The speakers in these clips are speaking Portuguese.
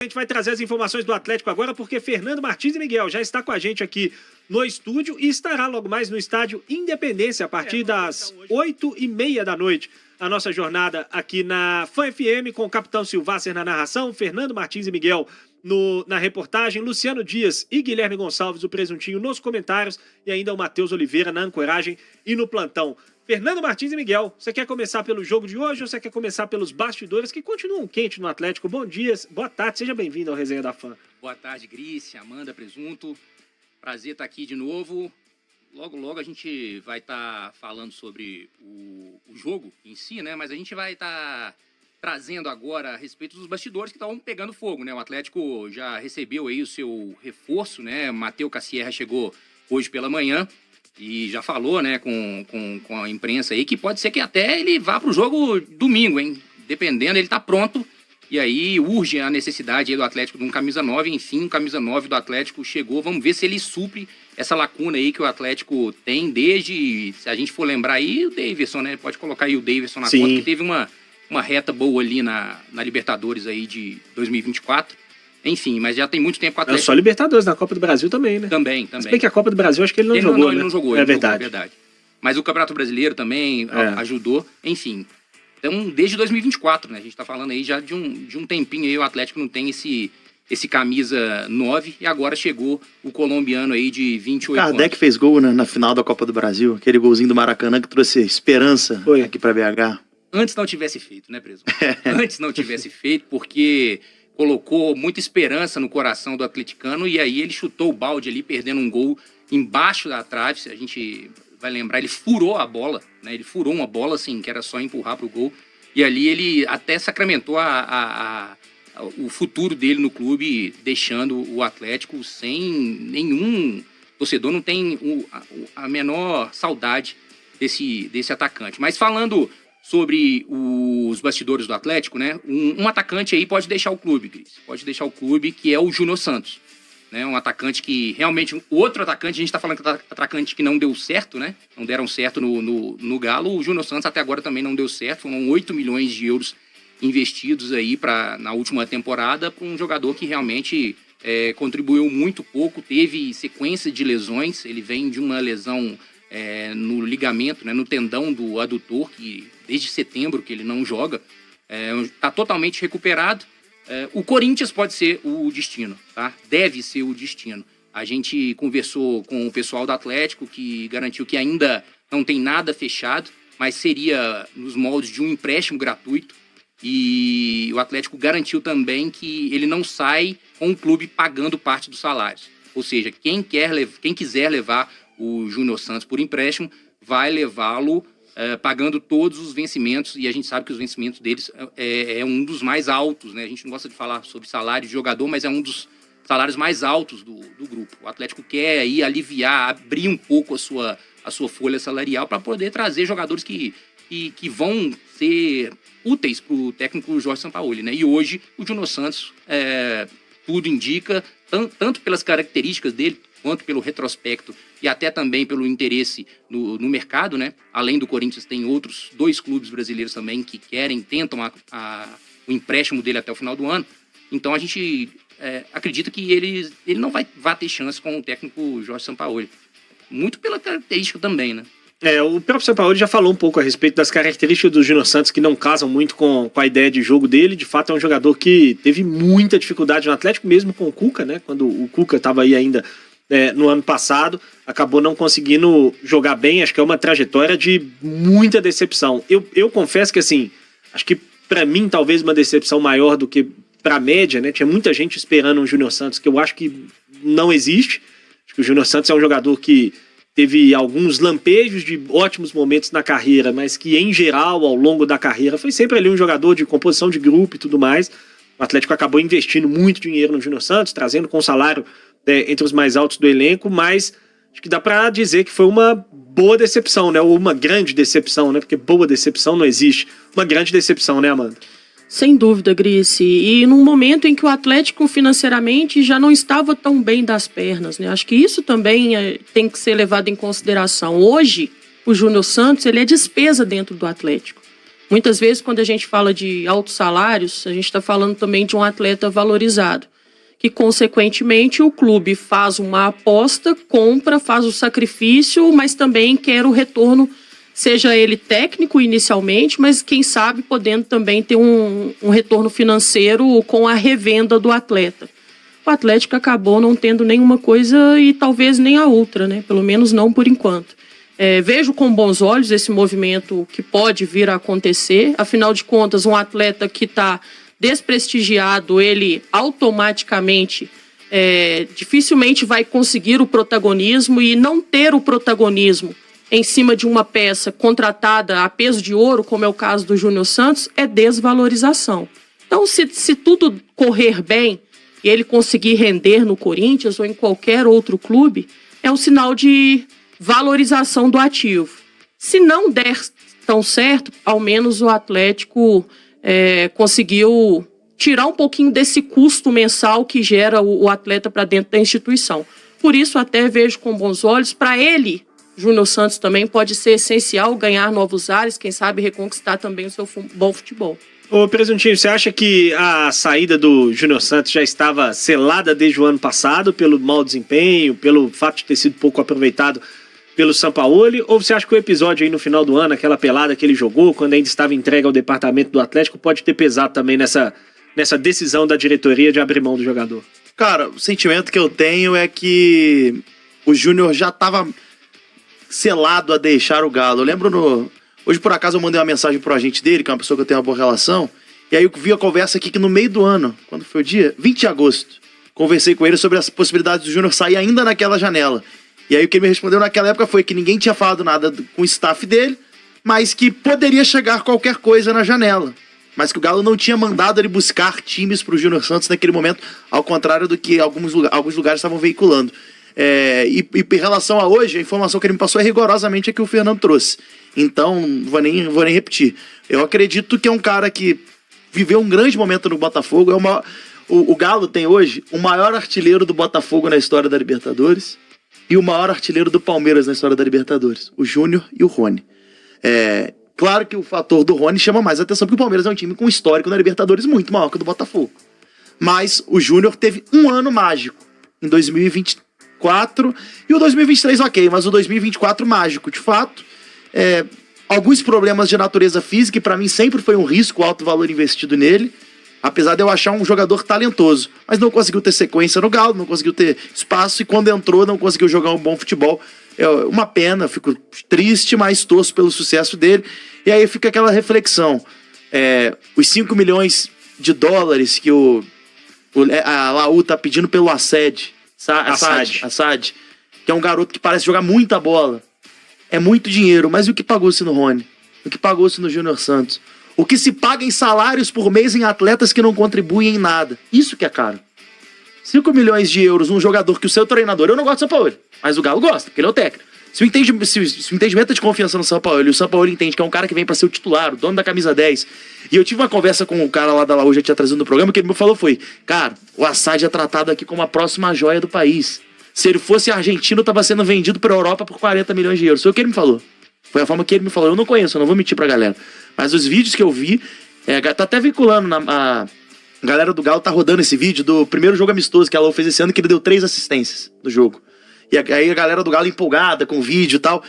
A gente vai trazer as informações do Atlético agora, porque Fernando Martins e Miguel já está com a gente aqui no estúdio e estará logo mais no estádio Independência, a partir das 8h30 da noite. A nossa jornada aqui na Fã FM, com o capitão Silvasser na narração, Fernando Martins e Miguel na reportagem, Luciano Dias e Guilherme Gonçalves, o Presuntinho, nos comentários, e ainda o Matheus Oliveira na ancoragem e no plantão. Fernando Martins e Miguel, você quer começar pelo jogo de hoje ou você quer começar pelos bastidores que continuam quentes no Atlético? Bom dia, boa tarde, seja bem-vindo ao Resenha da Fã. Boa tarde, Grícia, Amanda, Presunto. Prazer estar aqui de novo. Logo a gente vai estar falando sobre o jogo em si, né? Mas a gente vai estar trazendo agora a respeito dos bastidores que estão pegando fogo, né? O Atlético já recebeu aí o seu reforço, né? Matheus Cassierra chegou hoje pela manhã e já falou, né, com a imprensa aí que pode ser que até ele vá para o jogo domingo, hein? Dependendo, ele está pronto. E aí urge a necessidade aí do Atlético de um camisa 9. Enfim, um camisa 9 do Atlético chegou. Vamos ver se ele supre essa lacuna aí que o Atlético tem desde... Se a gente for lembrar aí, o Davidson, né? Pode colocar aí o Davidson na conta, que teve uma reta boa ali na Libertadores aí de 2024. Enfim, mas já tem muito tempo o Atlético... É só Libertadores, na Copa do Brasil também, né? Também. Se bem que a Copa do Brasil, acho que ele não jogou, né? Ele não jogou. É verdade. Mas o Campeonato Brasileiro também ajudou. Enfim... Então, desde 2024, né? A gente tá falando aí já de um tempinho aí, o Atlético não tem esse camisa 9, e agora chegou o colombiano aí de 28 anos. Kardec fez gol na final da Copa do Brasil, aquele golzinho do Maracanã que trouxe esperança aqui pra BH. Antes não tivesse feito, né, Preso? Antes não tivesse feito, porque colocou muita esperança no coração do atleticano, e aí ele chutou o balde ali, perdendo um gol embaixo da trave. A gente vai lembrar, ele furou a bola, né? Ele furou uma bola, assim, que era só empurrar pro gol. E ali ele até sacramentou o futuro dele no clube, deixando o Atlético sem nenhum... Torcedor não tem a menor saudade desse atacante. Mas falando sobre os bastidores do Atlético, né? Um atacante aí pode deixar o clube, Cris. Pode deixar o clube, que é o Júnior Santos. Né, um atacante que realmente... Outro atacante, a gente está falando que atacante que não deu certo, né? Não deram certo no Galo. O Júnior Santos até agora também não deu certo. Foram 8 milhões de euros investidos aí na última temporada para um jogador que realmente contribuiu muito pouco. Teve sequência de lesões. Ele vem de uma lesão no ligamento, né, no tendão do adutor, que desde setembro que ele não joga. Está totalmente recuperado. O Corinthians pode ser o destino, tá? Deve ser o destino. A gente conversou com o pessoal do Atlético, que garantiu que ainda não tem nada fechado, mas seria nos moldes de um empréstimo gratuito. E o Atlético garantiu também que ele não sai com o clube pagando parte dos salários. Ou seja, quem quiser levar o Júnior Santos por empréstimo, vai levá-lo pagando todos os vencimentos, e a gente sabe que os vencimentos deles é um dos mais altos, né? A gente não gosta de falar sobre salário de jogador, mas é um dos salários mais altos do grupo. O Atlético quer aí aliviar, abrir um pouco a sua folha salarial para poder trazer jogadores que vão ser úteis para o técnico Jorge Sampaoli, né? E hoje o Júnior Santos, tudo indica, tanto pelas características dele, quanto pelo retrospecto e até também pelo interesse no mercado, né? Além do Corinthians, tem outros 2 clubes brasileiros também que tentam o empréstimo dele até o final do ano. Então a gente acredita que ele não vai ter chance com o técnico Jorge Sampaoli. Muito pela característica também, né? O próprio Sampaoli já falou um pouco a respeito das características do Júnior Santos, que não casam muito com a ideia de jogo dele. De fato, é um jogador que teve muita dificuldade no Atlético, mesmo com o Cuca, né? Quando o Cuca estava aí ainda no ano passado, acabou não conseguindo jogar bem. Acho que é uma trajetória de muita decepção. Eu confesso que, assim, acho que para mim talvez uma decepção maior do que para a média, né? Tinha muita gente esperando um Júnior Santos que eu acho que não existe. Acho que o Júnior Santos é um jogador que teve alguns lampejos de ótimos momentos na carreira, mas que em geral, ao longo da carreira, foi sempre ali um jogador de composição de grupo e tudo mais. O Atlético acabou investindo muito dinheiro no Júnior Santos, trazendo com salário entre os mais altos do elenco, mas acho que dá pra dizer que foi uma boa decepção, né? Ou uma grande decepção, né? Porque boa decepção não existe. Uma grande decepção, né, Amanda? Sem dúvida, Grice. E num momento em que o Atlético financeiramente já não estava tão bem das pernas, né? Acho que isso também tem que ser levado em consideração. Hoje, o Júnior Santos, ele é despesa dentro do Atlético. Muitas vezes, quando a gente fala de altos salários, a gente está falando também de um atleta valorizado, que, consequentemente, o clube faz uma aposta, compra, faz o sacrifício, mas também quer o retorno, seja ele técnico inicialmente, mas, quem sabe, podendo também ter um retorno financeiro com a revenda do atleta. O Atlético acabou não tendo nenhuma coisa e talvez nem a outra, né? Pelo menos não por enquanto. Vejo com bons olhos esse movimento que pode vir a acontecer. Afinal de contas, um atleta que está desprestigiado, ele automaticamente dificilmente vai conseguir o protagonismo, e não ter o protagonismo em cima de uma peça contratada a peso de ouro, como é o caso do Júnior Santos, é desvalorização. Então, se tudo correr bem e ele conseguir render no Corinthians ou em qualquer outro clube, é um sinal de valorização do ativo. Se não der tão certo, ao menos o Atlético conseguiu tirar um pouquinho desse custo mensal que gera o atleta para dentro da instituição. Por isso, até vejo com bons olhos. Para ele, Júnior Santos, também pode ser essencial ganhar novos ares, quem sabe reconquistar também o seu bom futebol. Ô, Presuntinho, você acha que a saída do Júnior Santos já estava selada desde o ano passado pelo mau desempenho, pelo fato de ter sido pouco aproveitado pelo Sampaoli, ou você acha que o episódio aí no final do ano, aquela pelada que ele jogou, quando ainda estava entregue ao departamento do Atlético, pode ter pesado também nessa decisão da diretoria de abrir mão do jogador? Cara, o sentimento que eu tenho é que o Júnior já estava selado a deixar o Galo. Eu lembro hoje, por acaso, eu mandei uma mensagem pro agente dele, que é uma pessoa que eu tenho uma boa relação, e aí eu vi a conversa aqui que no meio do ano, quando foi o dia? 20 de agosto, conversei com ele sobre as possibilidades do Júnior sair ainda naquela janela. E aí o que ele me respondeu naquela época foi que ninguém tinha falado nada com o staff dele, mas que poderia chegar qualquer coisa na janela. Mas que o Galo não tinha mandado ele buscar times pro Júnior Santos naquele momento, ao contrário do que alguns lugares estavam veiculando. E em relação a hoje, a informação que ele me passou é rigorosamente a que o Fernando trouxe. Então, não vou nem repetir. Eu acredito que é um cara que viveu um grande momento no Botafogo. O Galo tem hoje o maior artilheiro do Botafogo na história da Libertadores e o maior artilheiro do Palmeiras na história da Libertadores, o Júnior e o Rony. Claro que o fator do Rony chama mais atenção, porque o Palmeiras é um time com histórico na Libertadores muito maior que o do Botafogo. Mas o Júnior teve um ano mágico em 2024 e o 2023 ok, mas o 2024 mágico, de fato. Alguns problemas de natureza física, e pra mim sempre foi um risco o alto valor investido nele, apesar de eu achar um jogador talentoso, mas não conseguiu ter sequência no Galo, não conseguiu ter espaço, e quando entrou não conseguiu jogar um bom futebol. É uma pena, fico triste, mas torço pelo sucesso dele. E aí fica aquela reflexão, os 5 milhões de dólares que a Laú tá pedindo pelo Assad, que é um garoto que parece jogar muita bola, é muito dinheiro, mas e o que pagou-se no Rony? O que pagou-se no Júnior Santos? O que se paga em salários por mês em atletas que não contribuem em nada? Isso que é caro. 5 milhões de euros num jogador que o seu treinador... Eu não gosto do Sampaoli, mas o Galo gosta, porque ele é o técnico. Se o entendimento é de confiança no Sampaoli, e o Sampaoli entende que é um cara que vem pra ser o titular, o dono da camisa 10. E eu tive uma conversa com o cara lá da Laú, já tinha trazido no programa, que ele me falou cara, o Assad é tratado aqui como a próxima joia do país. Se ele fosse argentino, tava sendo vendido pra Europa por 40 milhões de euros. Foi o que ele me falou. Foi a forma que ele me falou. Eu não conheço, eu não vou mentir pra galera. Mas os vídeos que eu vi, tá até vinculando a galera do Galo tá rodando esse vídeo do primeiro jogo amistoso que a Laú fez esse ano, que ele deu 3 assistências no jogo. E aí a galera do Galo empolgada com o vídeo e tal.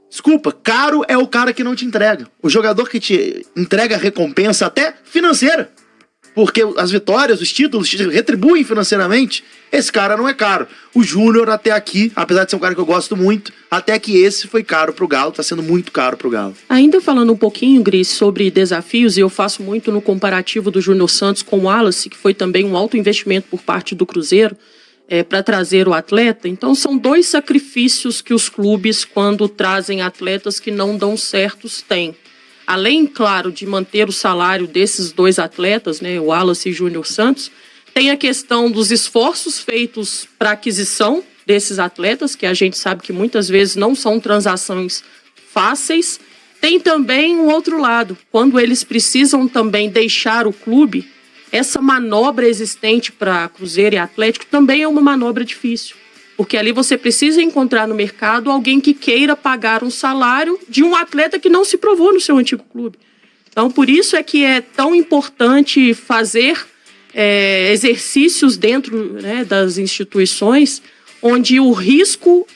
Desculpa, caro é o cara que não te entrega. O jogador que te entrega recompensa até financeira. Porque as vitórias, os títulos te retribuem financeiramente. Esse cara não é caro. O Júnior até aqui, apesar de ser um cara que eu gosto muito, até que esse foi caro pro Galo, tá sendo muito caro pro Galo. Ainda falando um pouquinho, Gris, sobre desafios, e eu faço muito no comparativo do Júnior Santos com o Wallace, que foi também um alto investimento por parte do Cruzeiro, para trazer o atleta. Então são 2 sacrifícios que os clubes, quando trazem atletas que não dão certos, têm. Além, claro, de manter o salário desses 2 atletas, né, o Wallace e Júnior Santos, tem a questão dos esforços feitos para aquisição desses atletas, que a gente sabe que muitas vezes não são transações fáceis. Tem também um outro lado, quando eles precisam também deixar o clube, essa manobra existente para Cruzeiro e Atlético também é uma manobra difícil. Porque ali você precisa encontrar no mercado alguém que queira pagar um salário de um atleta que não se provou no seu antigo clube. Então, por isso é que é tão importante fazer exercícios dentro, né, das instituições, onde o risco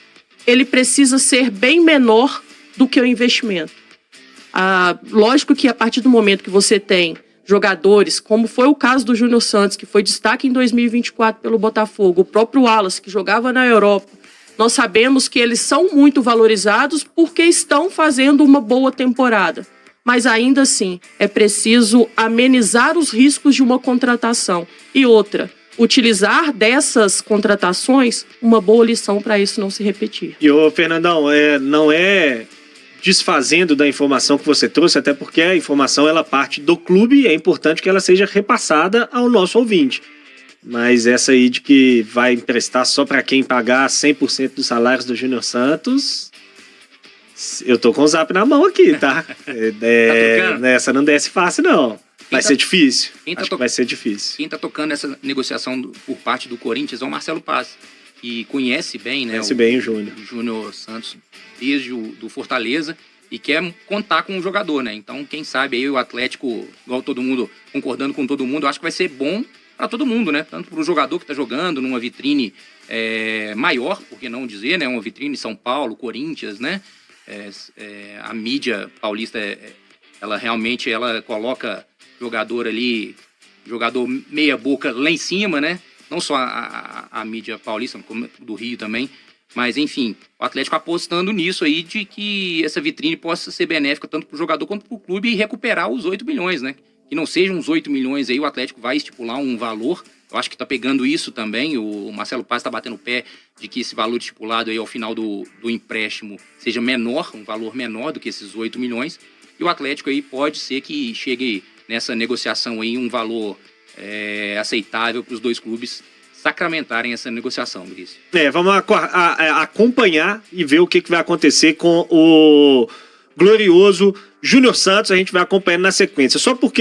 ele precisa ser bem menor do que o investimento. Lógico que a partir do momento que você tem jogadores, como foi o caso do Júnior Santos, que foi destaque em 2024 pelo Botafogo, o próprio Wallace, que jogava na Europa, nós sabemos que eles são muito valorizados porque estão fazendo uma boa temporada. Mas ainda assim, é preciso amenizar os riscos de uma contratação. E outra, utilizar dessas contratações uma boa lição para isso não se repetir. E Fernandão, não é desfazendo da informação que você trouxe, até porque a informação ela parte do clube e é importante que ela seja repassada ao nosso ouvinte. Mas essa aí de que vai emprestar só para quem pagar 100% dos salários do Júnior Santos, eu tô com o zap na mão aqui, tá? Essa não desce fácil, não. Vai ser difícil. Acho que vai ser difícil. Quem tá tocando essa negociação por parte do Corinthians é o Marcelo Paz, que conhece bem, né? Conhece bem o Júnior. O Júnior Santos desde do Fortaleza e quer contar com o jogador, né? Então, quem sabe aí o Atlético, igual todo mundo, concordando com todo mundo, eu acho que vai ser bom para todo mundo, né? Tanto para o jogador que está jogando numa vitrine maior, por que não dizer, né? Uma vitrine São Paulo, Corinthians, né? A mídia paulista, ela realmente coloca jogador ali, jogador meia boca lá em cima, né? Não só a mídia paulista, como do Rio também. Mas, enfim, o Atlético apostando nisso aí de que essa vitrine possa ser benéfica tanto para o jogador quanto para o clube e recuperar os 8 milhões, né? Que não sejam uns 8 milhões aí, o Atlético vai estipular um valor. Eu acho que está pegando isso também. O Marcelo Paz está batendo o pé de que esse valor estipulado aí ao final do empréstimo seja menor, um valor menor do que esses 8 milhões. E o Atlético aí pode ser que chegue nessa negociação aí um valor aceitável para os dois clubes sacramentarem essa negociação, Luiz. Vamos acompanhar e ver o que vai acontecer com o glorioso Júnior Santos. A gente vai acompanhando na sequência. Só porque